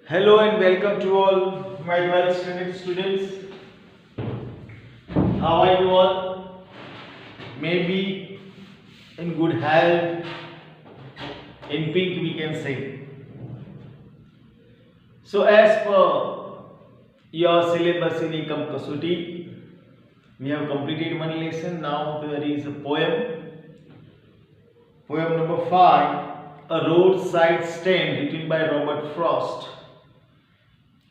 Hello and welcome to all my 12th standard students. How are you all? Maybe in good health, in pink we can say. So as per your syllabus in Ekam Kasuti, we have completed one lesson. Now there is a poem. Poem number 5, A Roadside Stand, written by Robert Frost.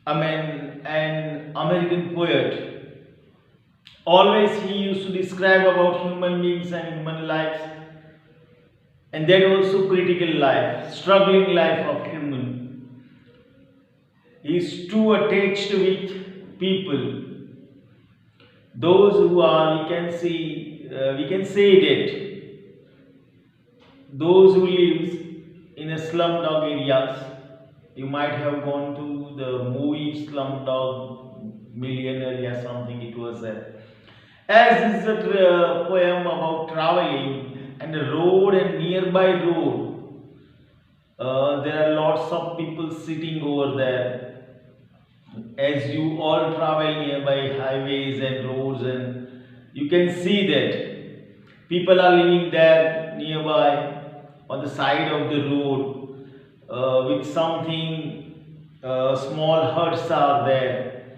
An American poet. Always he used to describe about human beings and human lives, and then also critical life, struggling life of human. He is too attached with people. Those who are, we can say that those who lives in a slumdog areas. You might have gone to the movie Slumdog Millionaire or something. It was there. As is a poem about traveling and the road and nearby road. There are lots of people sitting over there. As you all travel nearby highways and roads, and you can see that people are living there nearby on the side of the road with something. Small huts are there,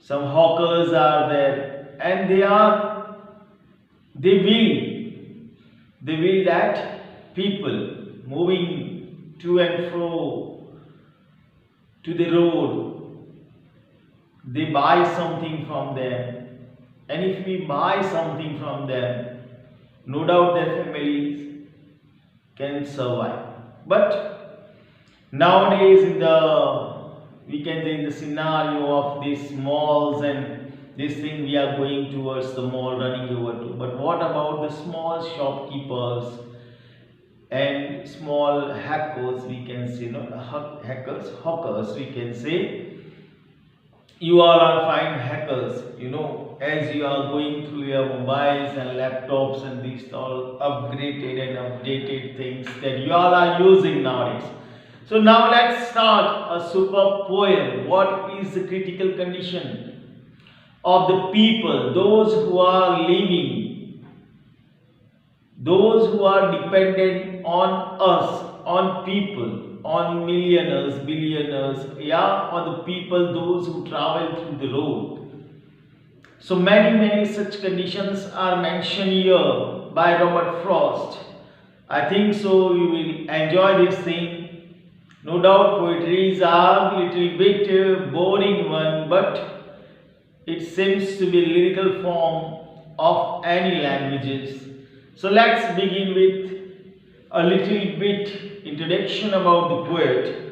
some hawkers are there, and they will that people moving to and fro to the road, they buy something from them, and if we buy something from them, no doubt their families can survive. But nowadays, we can say in the scenario of these malls and this thing, we are going towards the mall, running over to. But what about the small shopkeepers and small hackers? We can say, not hackers, hawkers. We can say you all are fine hackers. As you are going through your mobiles and laptops and these all upgraded and updated things that you all are using nowadays. So now let's start a super poem. What is the critical condition of the people, those who are living, those who are dependent on us, on people, on millionaires, billionaires, on the people, those who travel through the road. So many such conditions are mentioned here by Robert Frost. I think so you will enjoy this thing. No doubt poetries are a little bit boring one, but it seems to be lyrical form of any languages. So let's begin with a little bit introduction about the poet.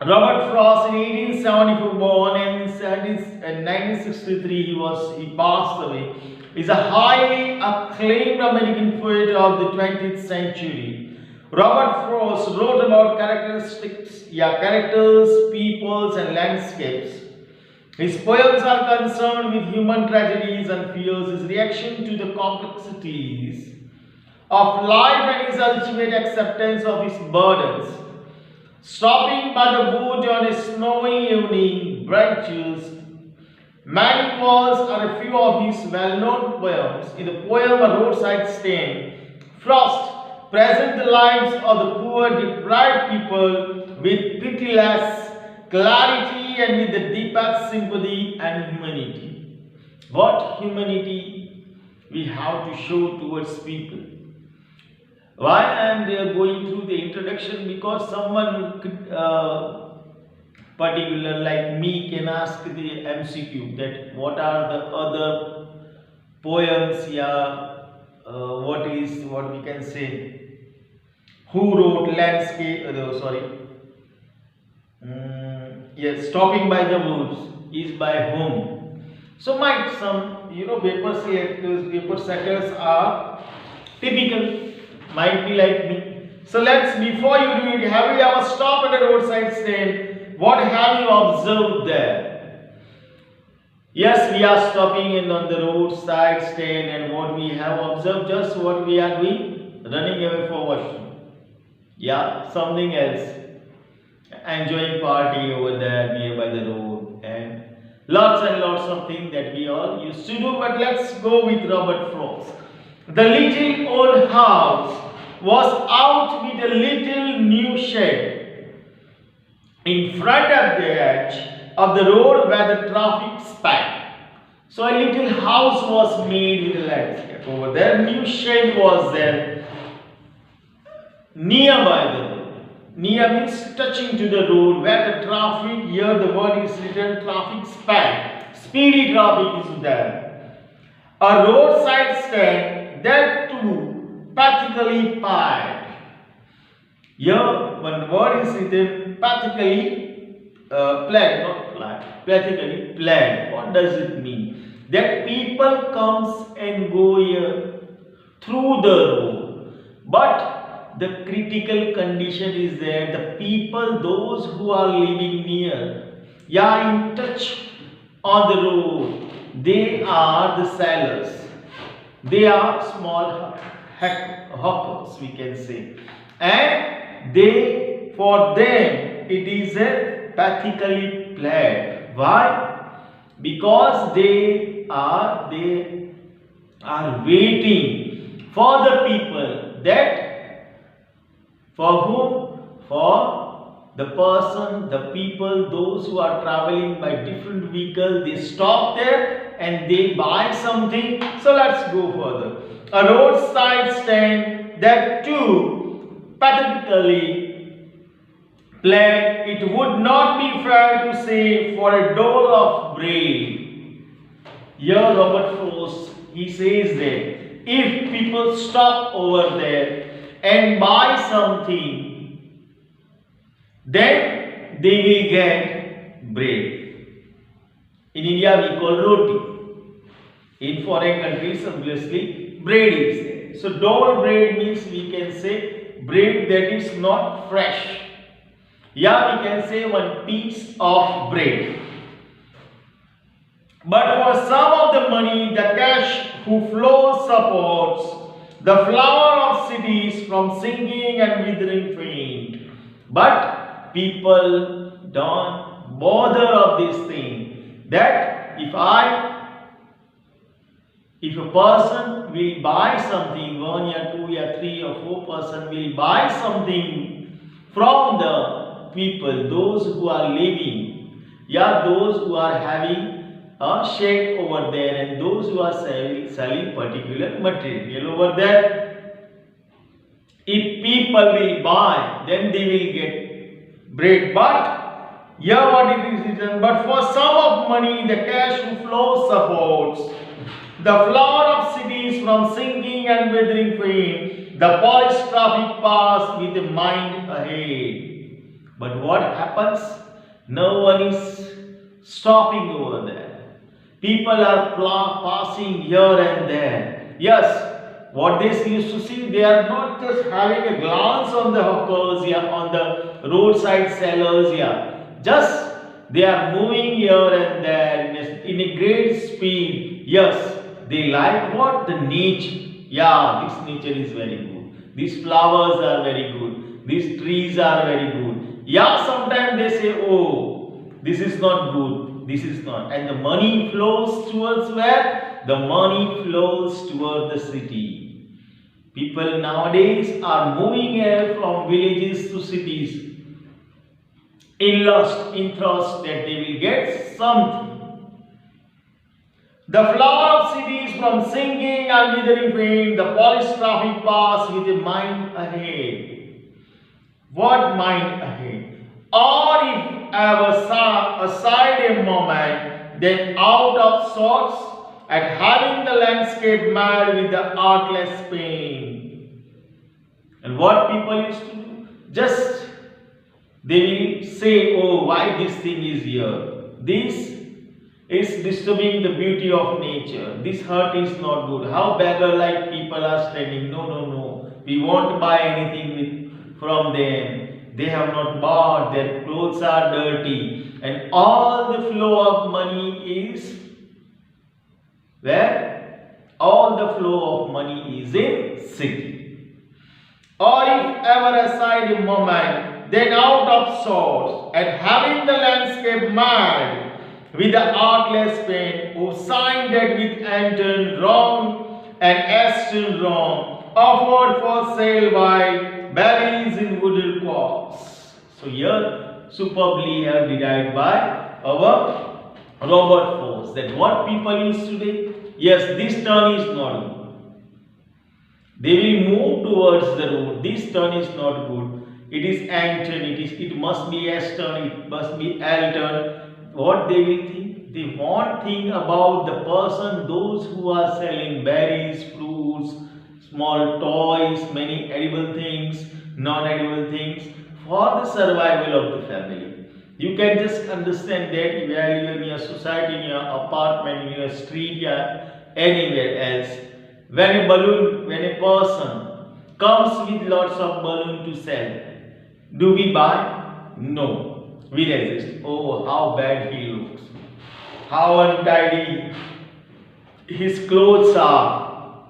Robert Frost, in 1874 born, and in 1963 he passed away. Is a highly acclaimed American poet of the 20th century. Robert Frost wrote about characters, peoples, and landscapes. His poems are concerned with human tragedies and fears, his reaction to the complexities of life, and his ultimate acceptance of his burdens. Stopping by the wood on a snowy evening, branches, many walls are a few of his well-known poems. In the poem A Roadside Stand, Frost present the lives of the poor, deprived people with pitiless clarity and with the deepest sympathy and humanity. What humanity we have to show towards people? Why I am there going through the introduction? Because someone particular like me can ask the MCQ that what are the other poems, what we can say, who wrote landscape, yes, Stopping by the Woods is by whom? So might some, paper setters are typical, might be like me. So before you do it, have you ever stopped at a roadside stand? What have you observed there? Yes, we are stopping in on the roadside stand, and what we have observed, just what we are doing, running away for what? Something else. enjoying party over there nearby the road, and lots of things that we all used to do. But let's go with Robert Frost. The little old house was out with a little new shed in front of the edge of the road where the traffic span. So a little house was made with a landscape over there. New shed was there nearby the road. Near means touching to the road where the traffic, here the word is written traffic span. Speedy traffic is there. A roadside stand, that too pathetically pied. Here one word is written pathetically plaid, not plaid, pathetically plaid. What does it mean? That people comes and go here through the road, but the critical condition is there. The people, those who are living near, in touch on the road, they are the sellers. They are small hawkers, we can say, and for them, it is a pathetically plaid. Why? Because they are waiting for the people that for whom? For the person, the people, those who are traveling by different vehicles, they stop there and they buy something. So let's go further. A roadside stand, that too pathetically plaid. It would not be fair to say for a dole of bread. Here Robert Frost, he says that if people stop over there and buy something, then they will get bread. In India we call roti. In foreign countries obviously bread is there. So dole bread means we can say bread that is not fresh. We can say one piece of bread. But for some of the money, the cash who flows supports the flower of cities from sinking and withering faint. But people don't bother of this thing. That if a person will buy something, 1 or 2 or 3 or 4 person will buy something from the people, those who are living, those who are having a shed over there and those who are selling particular material over there. If people will buy, then they will get bread. But what it is written, but for sum of money the cash who flows supports the flower of cities from sinking and withering fame, the polished traffic pass with a mind ahead. But what happens? No one is stopping over there. People are passing here and there. Yes, what they used to see, they are not just having a glance on the hawkers, on the roadside sellers, just they are moving here and there in a great speed. Yes, they like what? The nature. This nature is very good. These flowers are very good. These trees are very good. Sometimes they say, oh, this is not good. This is not. And the money flows towards where? The money flows toward the city. People nowadays are moving here from villages to cities in lust, in trust that they will get something. The flower of cities from sinking and withering fame, the polished traffic pass with a mind ahead. What mind ahead? Or if ever aside a moment, then out of sorts at having the landscape mad with the artless pain. And what people used to do? Just they will say, oh, why this thing is here? This is disturbing the beauty of nature. This hut is not good. How beggar-like people are standing. No. We won't buy anything from them. They have not bought. Their clothes are dirty. And all the flow of money is where? All the flow of money is in city. Or if ever aside a moment, then out of sorts, and having the landscape marred with the artless pen, who signed that with Anton wrong and Aston wrong, offered for sale by berries in wooded quartz. So here superbly have derived by our Robert Frost that what people use today, yes, this turn is not good. They will move towards the road. This turn is not good. It is Anton. It must be Aston. It must be Alton. What they will think? They won't think about the person, those who are selling berries, fruits, small toys, many edible things, non-edible things for the survival of the family. You can just understand that value in your society, in your apartment, in your street, or anywhere else. When a person comes with lots of balloon to sell, do we buy? No. We resist. Oh, how bad he looks. How untidy his clothes are.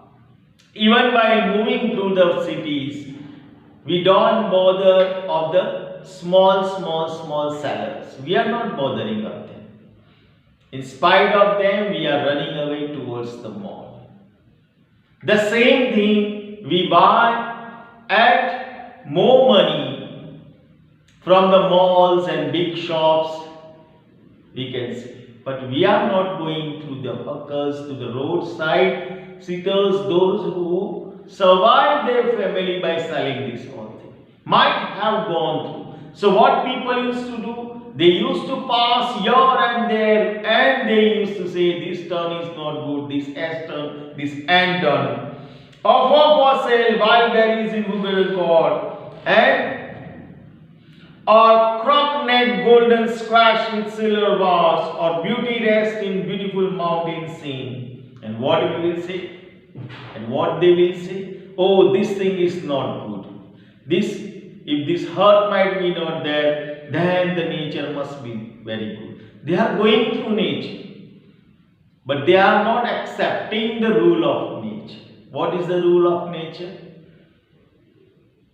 Even while moving through the cities, we don't bother of the small sellers. We are not bothering of them. In spite of them, we are running away towards the mall. The same thing we buy at more money from the malls and big shops, we can see. But we are not going to the hawkers, to the roadside sitters, those who survive their family by selling this whole thing. Might have gone through. So what people used to do, they used to pass here and there and they used to say this turn is not good, this S turn, this N turn. Offer for sale wild berries in Google Court and or crook neck golden squash with silver bars or beauty rest in beautiful mountain scene. And what we will say? And what they will say? Oh, this thing is not good. If this hurt might be not there, then the nature must be very good. They are going through nature, but they are not accepting the rule of nature. What is the rule of nature?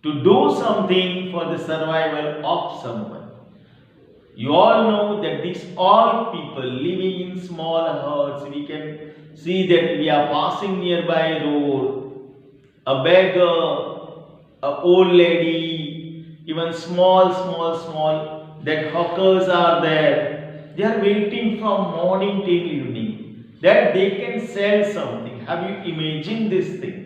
To do something for the survival of someone. You all know that these all people living in small huts, we can see that we are passing nearby road, a beggar, a old lady, even small, that hawkers are there. They are waiting from morning till evening that they can sell something. Have you imagined this thing?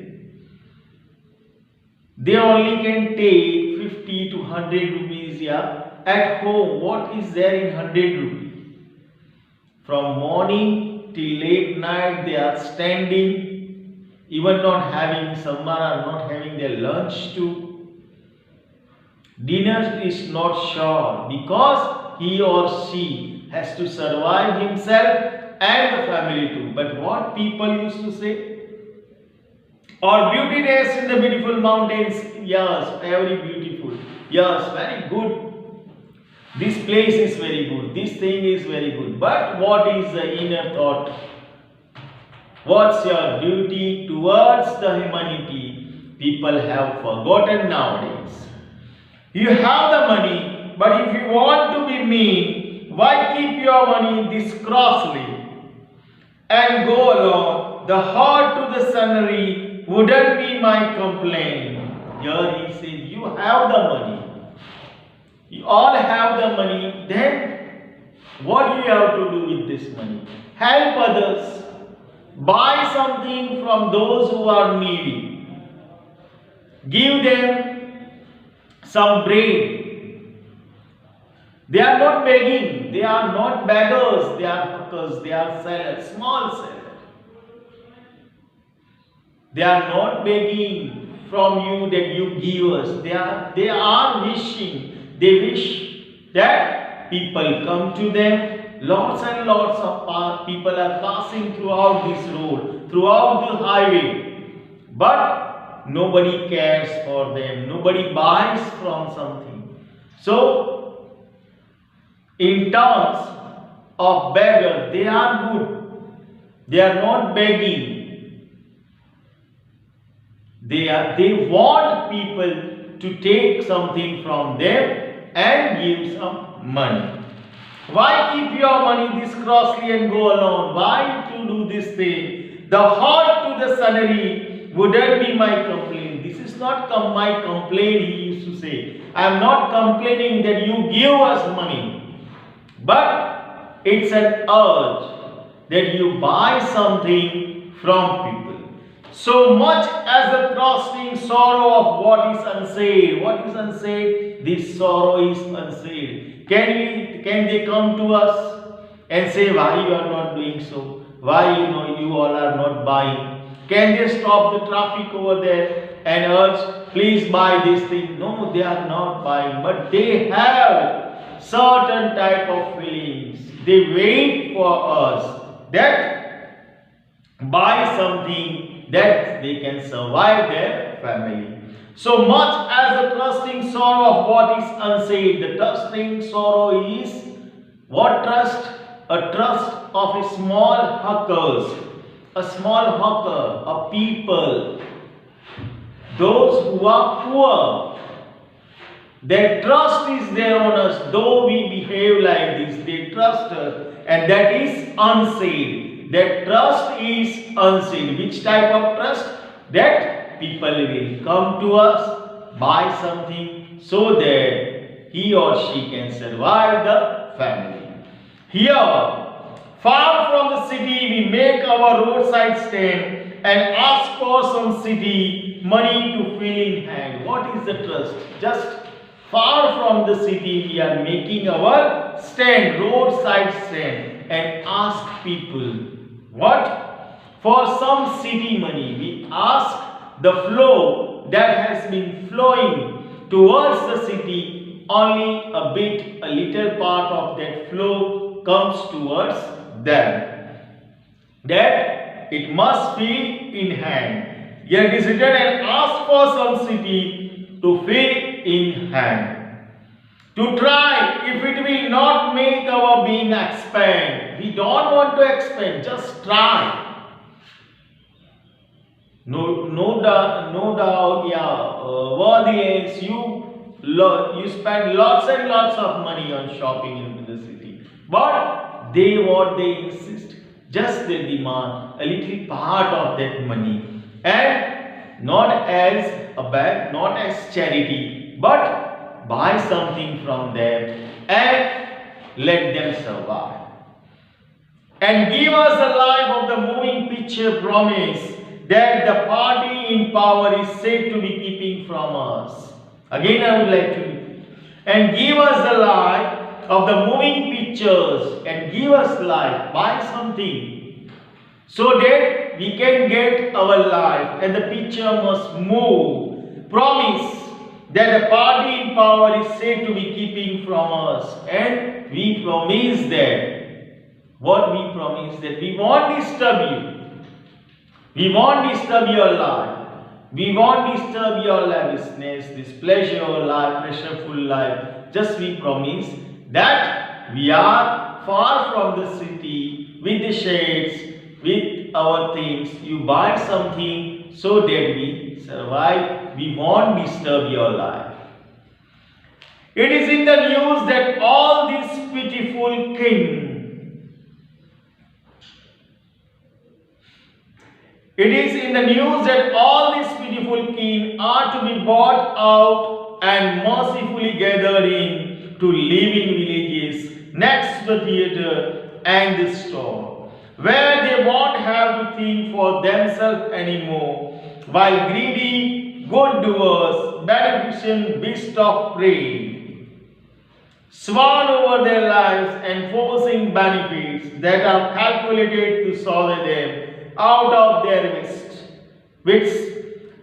They only can take 50 to 100 rupees at home. What is there in 100 rupees? From morning till late night they are standing, even not having, some are not having their lunch too. Dinner is not sure because he or she has to survive himself and the family too. But what people used to say? Or beauty days in the beautiful mountains. Yes, very beautiful. Yes, very good. This place is very good. This thing is very good. But what is the inner thought? What's your duty towards the humanity? People have forgotten nowadays. You have the money, but if you want to be mean, why keep your money this crossly and go along? The heart to the sunnery wouldn't be my complaint. Here he says, you have the money. You all have the money. Then what do you have to do with this money? Help others. Buy something from those who are needy. Give them some bread. They are not begging. They are not beggars. They are hawkers. They are sellers. Small sellers. They are not begging from you that you give us. They are wishing. They wish that people come to them. Lots and lots of people are passing throughout this road, throughout the highway. But nobody cares for them. Nobody buys from something. So, in terms of beggar, they are good. They are not begging. They want people to take something from them and give some money. Why keep your money this costly and go alone? Why to do this thing? The heart to the salary wouldn't be my complaint. This is not my complaint, he used to say. I am not complaining that you give us money. But it's an urge that you buy something from people. So much as the trusting sorrow of what is unsaid. What is unsaid? This sorrow is unsaid. Can they come to us and say why you are not doing so? Why you all are not buying? Can they stop the traffic over there and urge, please buy this thing? No, they are not buying, but they have certain type of feelings. They wait for us that buy something that they can survive their family. So much as the trusting sorrow of what is unsaid, the trusting sorrow is what trust? A trust of a small hawkers, a small hawker, a people, those who are poor. Their trust is there on us, though we behave like this, they trust us, and that is unsaid. That trust is unsaid. Which type of trust? That people will come to us, buy something so that he or she can survive the family. Here, far from the city, we make our roadside stand and ask for some city money to fill in hand. What is the trust? Just far from the city, we are making our stand, roadside stand, and ask people what? For some city money. We ask the flow that has been flowing towards the city, only a little part of that flow comes towards them. That it must fill in hand. Here it is written, and ask for some city to fill in hand. To try if it will not make our being expand. We don't want to expand, just try. No doubt, worthless, you spend lots and lots of money on shopping in the city. But they insist, just they demand a little part of that money. And not as a bag, not as charity, but buy something from them and let them survive. And give us a life of the moving picture promise that the party in power is said to be keeping from us. Again, I would like to repeat. And give us the life of the moving pictures and give us life. Buy something so that we can get our life and the picture must move. Promise that the party in power is said to be keeping from us. And we promise that. What we promise? That we won't disturb you. We won't disturb your life. We won't disturb your lavishness, this pleasure life, pleasureful life. Just we promise that we are far from the city with the shades, with our things. You buy something so that we survive. We won't disturb your life. It is in the news that all this pitiful king, it is in the news that all these pitiful keen are to be bought out and mercifully gathered in to live in villages next to the theatre and the store, where they won't have to think for themselves anymore, while greedy, good doers, beneficent beasts of prey swan over their lives, enforcing benefits that are calculated to solve them out of their wits,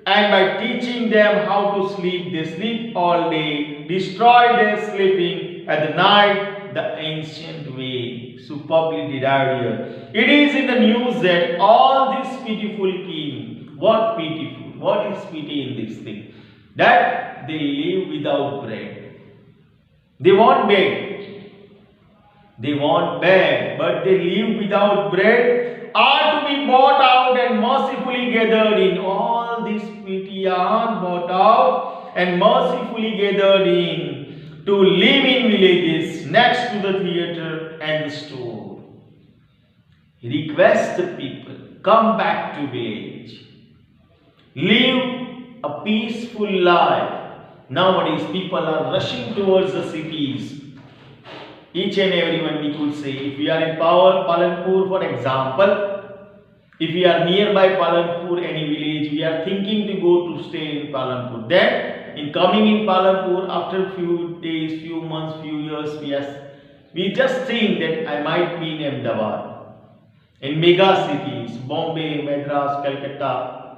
and by teaching them how to sleep, they sleep all day, destroy their sleeping at the night the ancient way. Superbly derived here. It is in the news that all this pitiful king, what pitiful, what is pity in this thing? That they live without bread. They won't beg. They won't beg, but they live without bread, are to be bought out and mercifully gathered in. All this pity are bought out and mercifully gathered in to live in villages next to the theater and the store. He requests the people, come back to village. Live a peaceful life. Nowadays people are rushing towards the cities. Each and everyone we could say, if we are in Palanpur for example, if we are nearby Palanpur, any village, we are thinking to go to stay in Palanpur. Then, in coming in Palanpur, after few days, few months, few years, we just think that I might be in Ahmedabad. In mega cities, Bombay, Madras, Calcutta,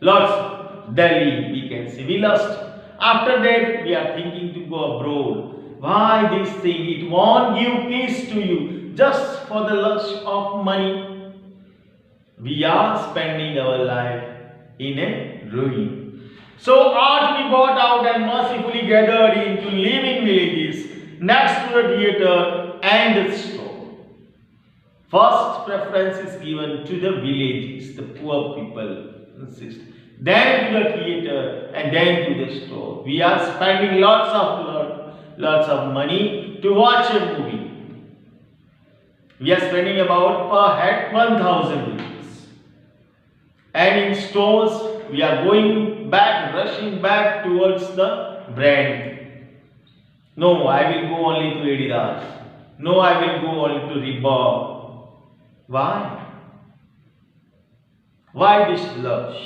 lots, Delhi, we can say. We lust. After that, we are thinking to go abroad. Why this thing? It won't give peace to you. Just for the lust of money, we are spending our life in a ruin. So are to be bought out and mercifully gathered in to live in villages next to the theater and the store. First preference is given to the villages, the poor people, then to the theater and then to the store. We are spending lots of money to watch a movie. We are spending about per head 1,000 rupees. And in stores, we are going back, rushing back towards the brand. No, I will go only to Adidas. No, I will go only to Reebok. Why? Why this lust?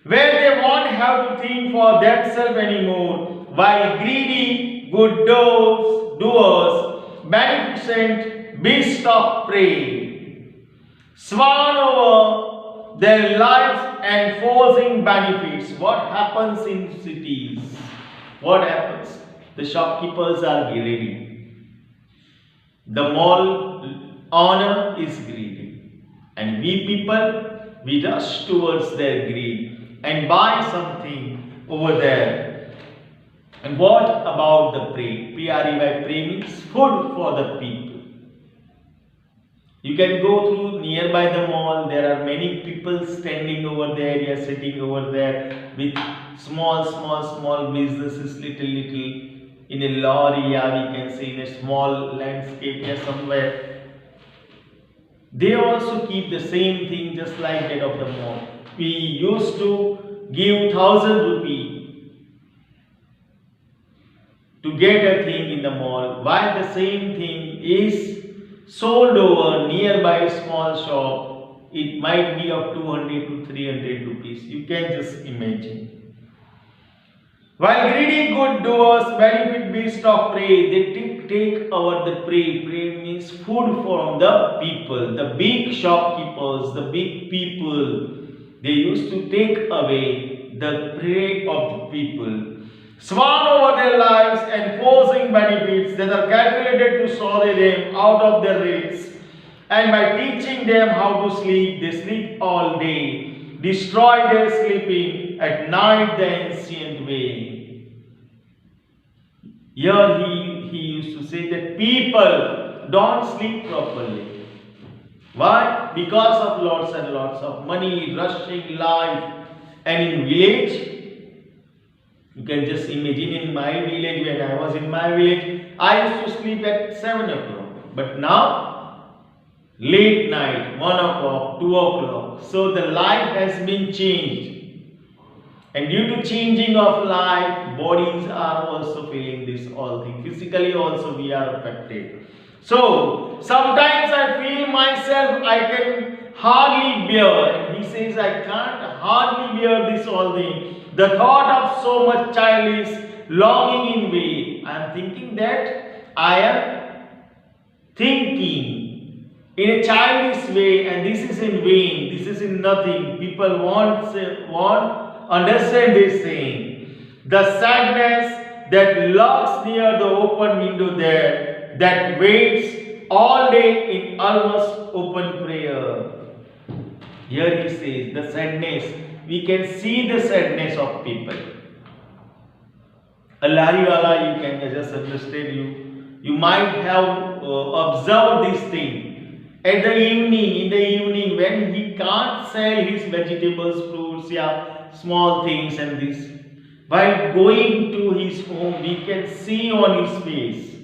Where they won't have to think for themselves anymore, while greedy, good doers, beneficent beasts of prey swan over their lives and forcing benefits. What happens in cities? What happens? The shopkeepers are greedy. The mall owner is greedy. And we people, we rush towards their greed and buy something over there. And what about the prey? P-R-E-Y, prey means food for the people. You can go through nearby the mall. There are many people standing over there, yeah, sitting over there with small businesses, little in a lorry, yeah, we can say in a small landscape, yeah, somewhere. They also keep the same thing just like that of the mall. We used to give 1,000 rupee to get a thing in the mall, while the same thing is sold over nearby small shop. It might be of 200 to 300 rupees. You can just imagine. While greedy good doers benefit beast of prey, they take over the prey. Prey means food from the people, the big shopkeepers, the big people. They used to take away the prey of the people, swan over their lives and forcing benefits that are calculated to sorry them out of their race. And by teaching them how to sleep, they sleep all day, destroy their sleeping at night the ancient way. Here he used to say that people don't sleep properly. Why? Because of lots and lots of money, rushing life. And in village, you can just imagine in my village, when I was in my village, I used to sleep at 7 o'clock. But now, late night, 1 o'clock, 2 o'clock. So the life has been changed. And due to changing of life, bodies are also feeling this all thing. Physically also we are affected. So, sometimes I feel myself I can hardly bear. And he says I can't hardly bear this all thing. The thought of so much childish longing in vain. I am thinking that I am thinking in a childish way, and this is in vain. This is in nothing. People won't understand this saying. The sadness that lurks near the open window there, that waits all day in almost open prayer. Here he says the sadness. We can see the sadness of people. A lariwala, you can just understand. You might have observed this thing. In the evening, when he can't sell his vegetables, fruits, yeah, small things and this, While going to his home, we can see on his face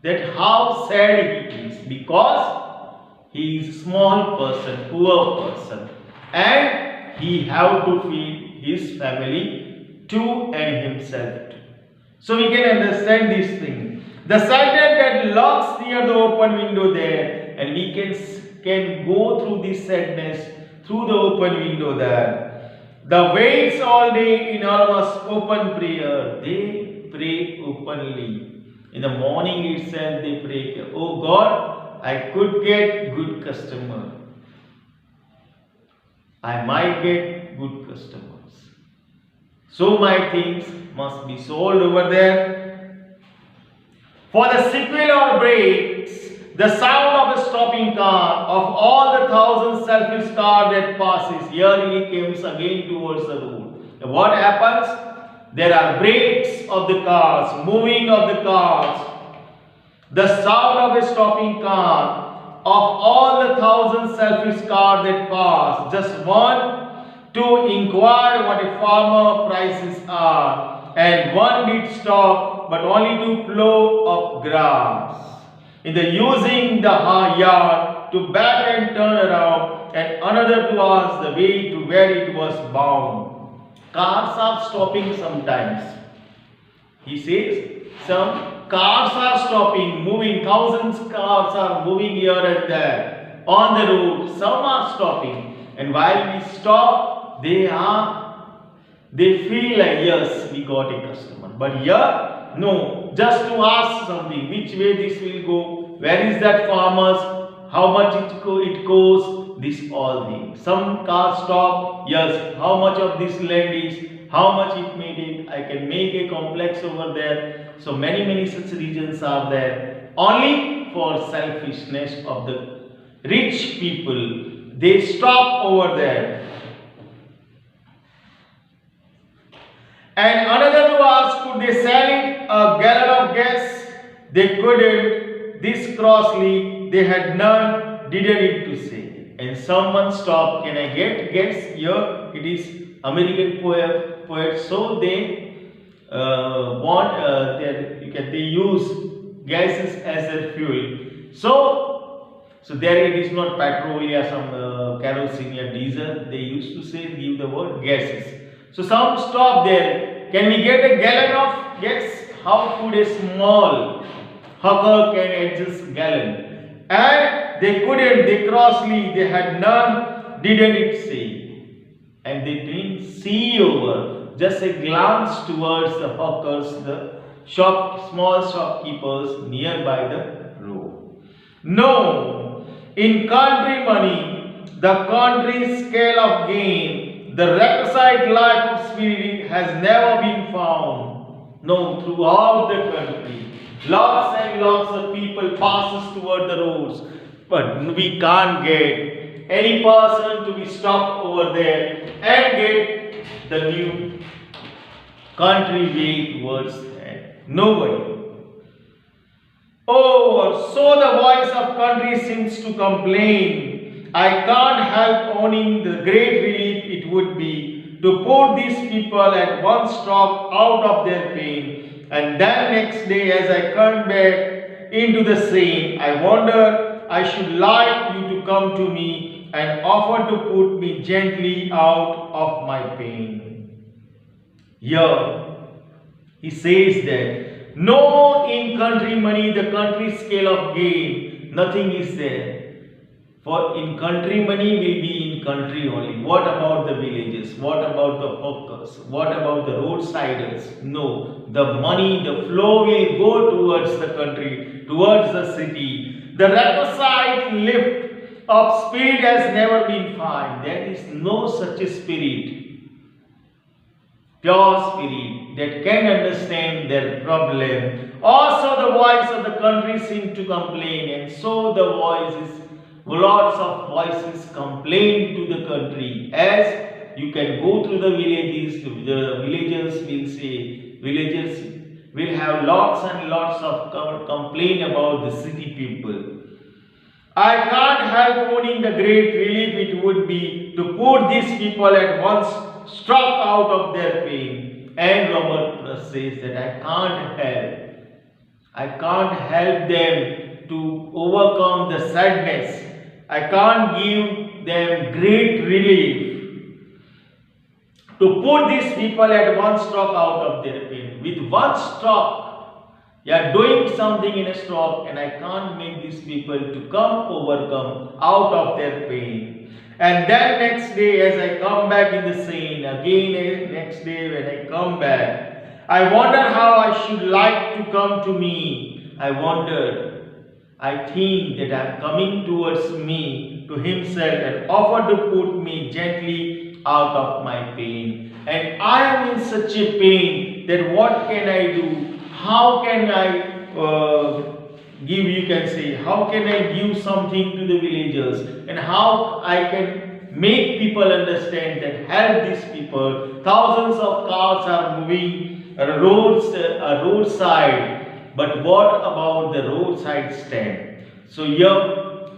that how sad he is, because he is a small person, poor person, and he have to feed his family too and himself too. So we can understand this thing. The sadness that lurks near the open window there, and we can go through this sadness through the open window there. The waits all day in almost open prayer. They pray openly. In the morning itself they pray, oh God, I could get good customer. I might get good customers. So my things must be sold over there. For the sequel or breaks, the sound of a stopping car, of all the thousand selfish cars that passes, here he comes again towards the road. And what happens? There are brakes of the cars, moving of the cars, the sound of a stopping car, of all the thousand selfish cars that pass, just one to inquire what a farmer prices are, and one did stop, but only to plow up grass. In the using the yard to back and turn around, and another to ask the way to where it was bound. Cars are stopping sometimes. He says, some cars are stopping, moving, thousands cars are moving here and there on the road. Some are stopping, and while we stop, they feel like, yes, we got a customer. But here, no, just to ask something, which way this will go, where is that farmers, how much it costs, this all things. Some cars stop, yes, how much of this land is, how much it may take, I can make a complex over there. So many such reasons are there, only for selfishness of the rich people. They stop over there. And another to ask, could they sell it a gallon of gas? They couldn't. This crossly, they had none, didn't it to say. And someone stopped, can I get gas here? It is American poet. So they they use gases as their fuel. So there it is not petrol or some kerosene or diesel. They used to say, give the word gases. So some stop there. Can we get a gallon of gas? How could a small hawker can adjust gallon? And they couldn't. They crossly, they had none. Didn't it say? And they didn't see over. Just a glance towards the hawkers, the small shopkeepers nearby the road. No, in country money, the country scale of gain, the requisite life of spirit has never been found. No, throughout the country, lots and lots of people passes toward the roads, but we can't get any person to be stopped over there and get the new country way towards that. Nobody. Oh, so the voice of country seems to complain. I can't help owning the great relief it would be to put these people at one stroke out of their pain. And then next day as I come back into the scene, I wonder I should like you to come to me and offer to put me gently out of my pain. Here, he says that no in country money, the country scale of gain, nothing is there. For in country money will be in country only. What about the villages? What about the hawkers? What about the roadsiders? No, the money, the flow will go towards the country, towards the city. The requisite lift of spirit has never been found. There is no such a spirit, pure spirit, that can understand their problem. Also the voice of the country seems to complain, and so the voices, lots of voices complain to the country. As you can go through the villagers will say, villagers will have lots and lots of complain about the city people. I can't help owning the great relief it would be to put these people at once struck out of their pain. And Robert Frost says that I can't help them to overcome the sadness. I can't give them great relief to put these people at one stroke out of their pain. With one stroke, you are doing something in a stroke, and I can't make these people to overcome out of their pain. And then next day, as I come back in the scene, again next day when I come back, I wonder how I should like to come to me. I think that I am coming towards me, to himself, and offer to put me gently out of my pain. And I am in such a pain that what can I do? How can I how can I give something to the villagers, and how I can make people understand that help these people. Thousands of cars are moving roadside, but what about the roadside stand? So here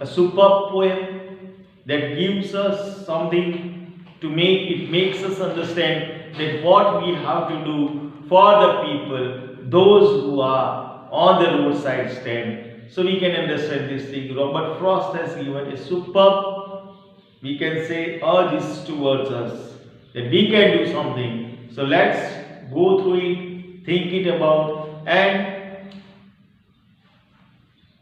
a superb poem that gives us something to makes us understand that what we have to do for the people, those who are on the roadside stand. So we can understand this thing. Robert Frost has given a superb, we can say, urges towards us that we can do something. So let's go through it, think it about, and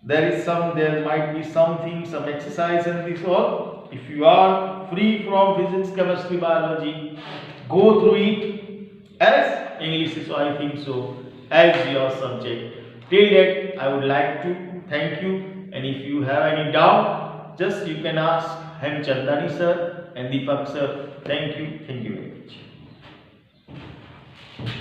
there might be something, some exercise in this all. If you are free from physics, chemistry, biology, go through it. As English is, I think so, as your subject. Till that, I would like to thank you, and if you have any doubt, just you can ask Hemchandani sir and Deepak sir. Thank you very much.